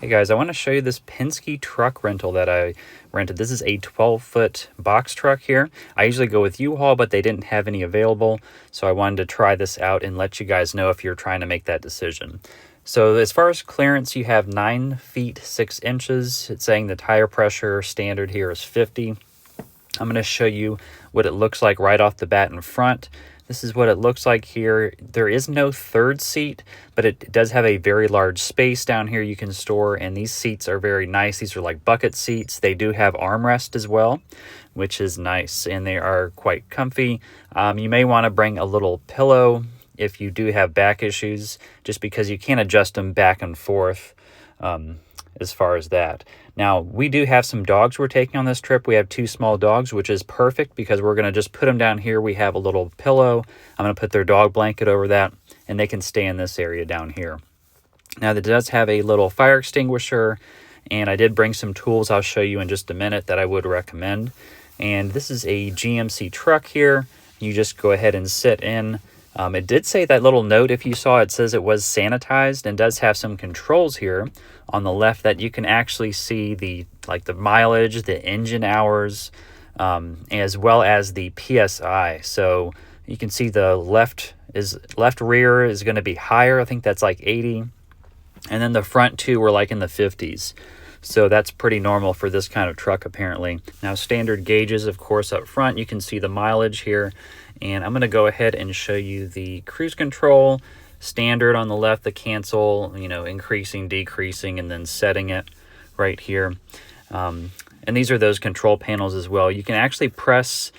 Hey guys, I want to show you this Penske truck rental that I rented. This is a 12-foot box truck here. I usually go with Uhaul, but they didn't have any available, so I wanted to try this out and let you guys know if you're trying to make that decision. So as far as clearance, you have 9 feet 6 inches. It's saying the tire pressure standard here is 50. I'm going to show you what it looks like right off the bat in front. This is what it looks like here. There is no third seat, but it does have a very large space down here you can store, and these seats are very nice. These are like bucket seats. They do have armrest as well, which is nice, and they are quite comfy. You may want to bring a little pillow if you do have back issues, just because you can't adjust them back and forth as far as that. Now, we do have some dogs we're taking on this trip. We have 2 small dogs, which is perfect because we're going to just put them down here. We have a little pillow. I'm going to put their dog blanket over that, and they can stay in this area down here. Now, it does have a little fire extinguisher, and I did bring some tools I'll show you in just a minute that I would recommend. And this is a GMC truck here. You just go ahead and sit in. It did say that little note, if you saw, it says it was sanitized, and does have some controls here on the left that you can actually see the mileage, the engine hours, as well as the PSI. So you can see the left rear is going to be higher. I think that's like 80, and then the front two were like in the 50s. So that's pretty normal for this kind of truck apparently. Now, standard gauges, of course, up front. You can see the mileage here. And I'm going to go ahead and show you the cruise control. Standard on the left, the cancel, increasing, decreasing, and then setting it right here. And these are those control panels as well. You can actually press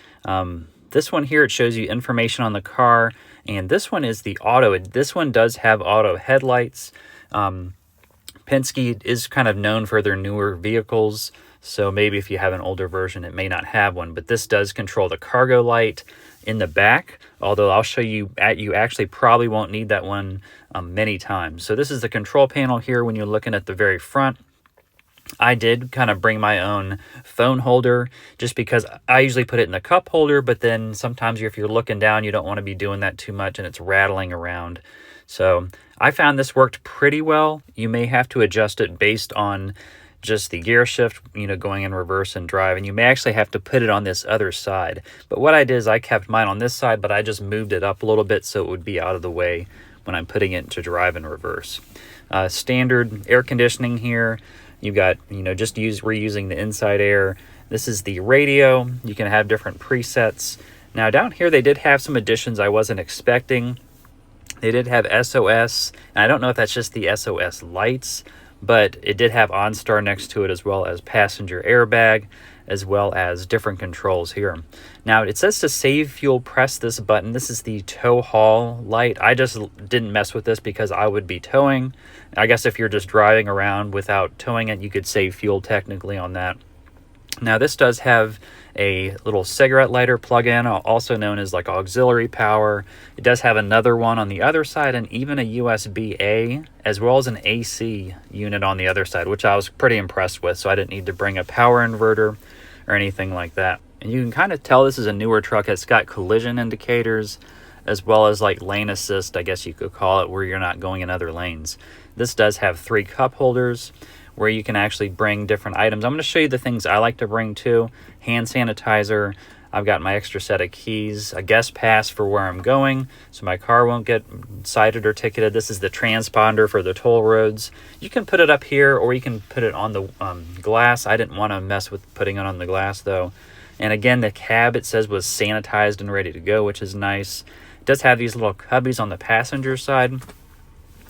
this one here. It shows you information on the car. And this one is the auto. This one does have auto headlights. Penske is kind of known for their newer vehicles, so maybe if you have an older version, it may not have one, but this does control the cargo light in the back, although I'll show you, you actually probably won't need that one many times. So this is the control panel here when you're looking at the very front. I did kind of bring my own phone holder just because I usually put it in the cup holder, but then sometimes if you're looking down, you don't want to be doing that too much and it's rattling around. So I found this worked pretty well. You may have to adjust it based on just the gear shift, going in reverse and drive, and you may actually have to put it on this other side. But what I did is I kept mine on this side, but I just moved it up a little bit so it would be out of the way when I'm putting it to drive in reverse. Standard air conditioning here. You've got, just reusing the inside air. This is the radio. You can have different presets. Now down here, they did have some additions I wasn't expecting. They did have SOS, and I don't know if that's just the SOS lights, but it did have OnStar next to it, as well as passenger airbag, as well as different controls here. Now, it says to save fuel, press this button. This is the tow haul light. I just didn't mess with this because I would be towing. I guess if you're just driving around without towing it, you could save fuel technically on that. Now, this does have a little cigarette lighter plug-in, also known as like auxiliary power. It does have another one on the other side, and even a USB-A, as well as an AC unit on the other side, which I was pretty impressed with, so I didn't need to bring a power inverter or anything like that. And you can kind of tell this is a newer truck. It's got collision indicators, as well as like lane assist, I guess you could call it, where you're not going in other lanes. This does have 3 cup holders, where you can actually bring different items. I'm going to show you the things I like to bring too. Hand sanitizer. I've got my extra set of keys, a guest pass for where I'm going, so my car won't get cited or ticketed. This is the transponder for the toll roads. You can put it up here, or you can put it on the glass. I didn't want to mess with putting it on the glass though. And again, the cab, it says, was sanitized and ready to go, which is nice. It does have these little cubbies on the passenger side.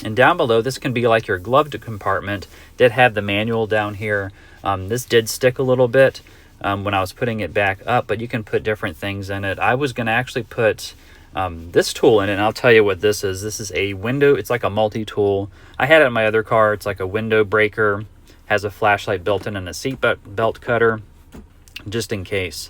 And down below, this can be like your glove compartment. Did have the manual down here. This did stick a little bit when I was putting it back up, but you can put different things in it. I was going to actually put this tool in it, and I'll tell you what this is. This is a window. It's like a multi-tool. I had it in my other car. It's like a window breaker, has a flashlight built in and a seat belt cutter, just in case.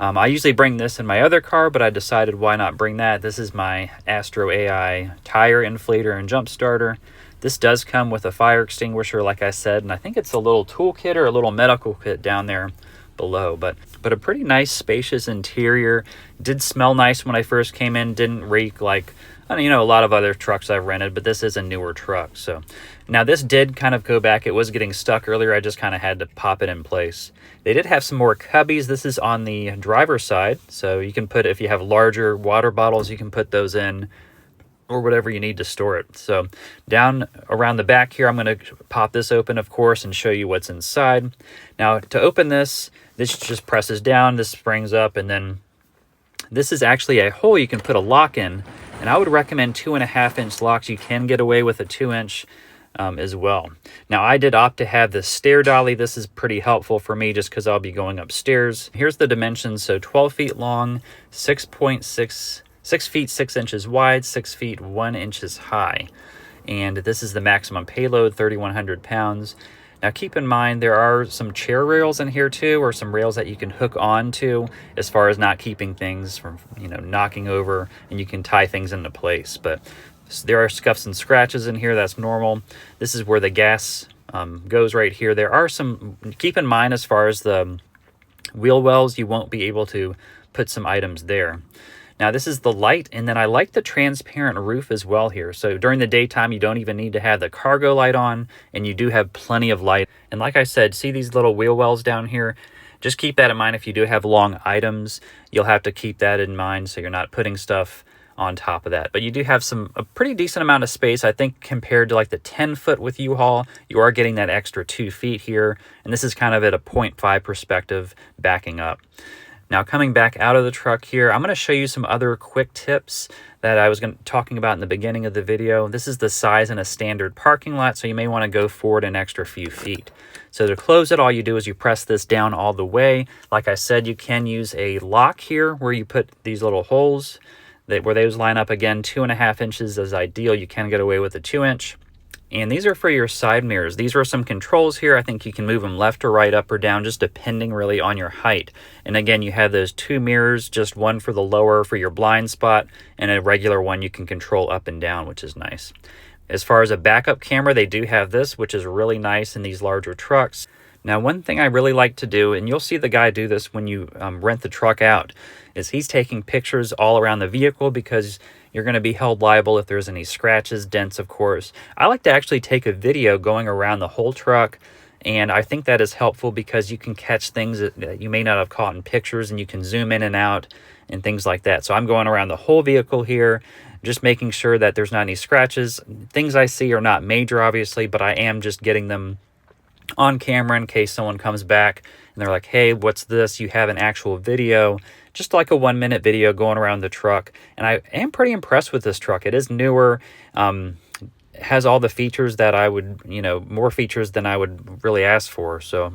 I usually bring this in my other car, but I decided why not bring that. This is my AstroAI tire inflator and jump starter. This does come with a fire extinguisher, like I said, and I think it's a little tool kit or a little medical kit down there below. But a pretty nice, spacious interior. Did smell nice when I first came in. Didn't reek like And, you know, a lot of other trucks I've rented, but this is a newer truck. So now this did kind of go back. It was getting stuck earlier. I just kind of had to pop it in place. They did have some more cubbies. This is on the driver's side. So you can put, if you have larger water bottles, you can put those in, or whatever you need to store it. So down around the back here, I'm going to pop this open, of course, and show you what's inside. Now to open this just presses down, this springs up, and then this is actually a hole you can put a lock in. And I would recommend 2.5-inch locks. You can get away with a 2-inch as well. Now I did opt to have the stair dolly. This is pretty helpful for me just because I'll be going upstairs. Here's the dimensions. So 12 feet long, 6 feet 6 inches wide, 6 feet 1 inches high. And this is the maximum payload, 3,100 pounds. Now keep in mind there are some chair rails in here too, or some rails that you can hook on to as far as not keeping things from, you know, knocking over, and you can tie things into place. But there are scuffs and scratches in here, that's normal. This is where the gas goes right here. There are some, keep in mind as far as the wheel wells, you won't be able to put some items there. Now this is the light, and then I like the transparent roof as well here. So during the daytime, you don't even need to have the cargo light on, and you do have plenty of light. And like I said, see these little wheel wells down here? Just keep that in mind. If you do have long items, you'll have to keep that in mind so you're not putting stuff on top of that. But you do have a pretty decent amount of space. I think compared to like the 10-foot with Uhaul, you are getting that extra 2 feet here. And this is kind of at a 0.5 perspective backing up. Now coming back out of the truck here, I'm going to show you some other quick tips that I was talking about in the beginning of the video. This is the size in a standard parking lot, so you may want to go forward an extra few feet. So to close it, all you do is you press this down all the way. Like I said, you can use a lock here where you put these little holes where those line up. Again, 2.5 inches is ideal. You can get away with a 2-inch. And these are for your side mirrors. These are some controls here. I think you can move them left or right, up or down, just depending really on your height. And again, you have those 2 mirrors, just one for the lower for your blind spot, and a regular one you can control up and down, which is nice. As far as a backup camera, they do have this, which is really nice in these larger trucks. Now, one thing I really like to do, and you'll see the guy do this when you rent the truck out, is he's taking pictures all around the vehicle because you're going to be held liable if there's any scratches, dents, of course. I like to actually take a video going around the whole truck, and I think that is helpful because you can catch things that you may not have caught in pictures, and you can zoom in and out and things like that. So I'm going around the whole vehicle here, just making sure that there's not any scratches. Things I see are not major, obviously, but I am just getting them on camera in case someone comes back and they're like, hey, what's this? You have an actual video, just like a 1-minute video going around the truck. And I am pretty impressed with this truck. It is newer, has all the features that I would, more features than I would really ask for. So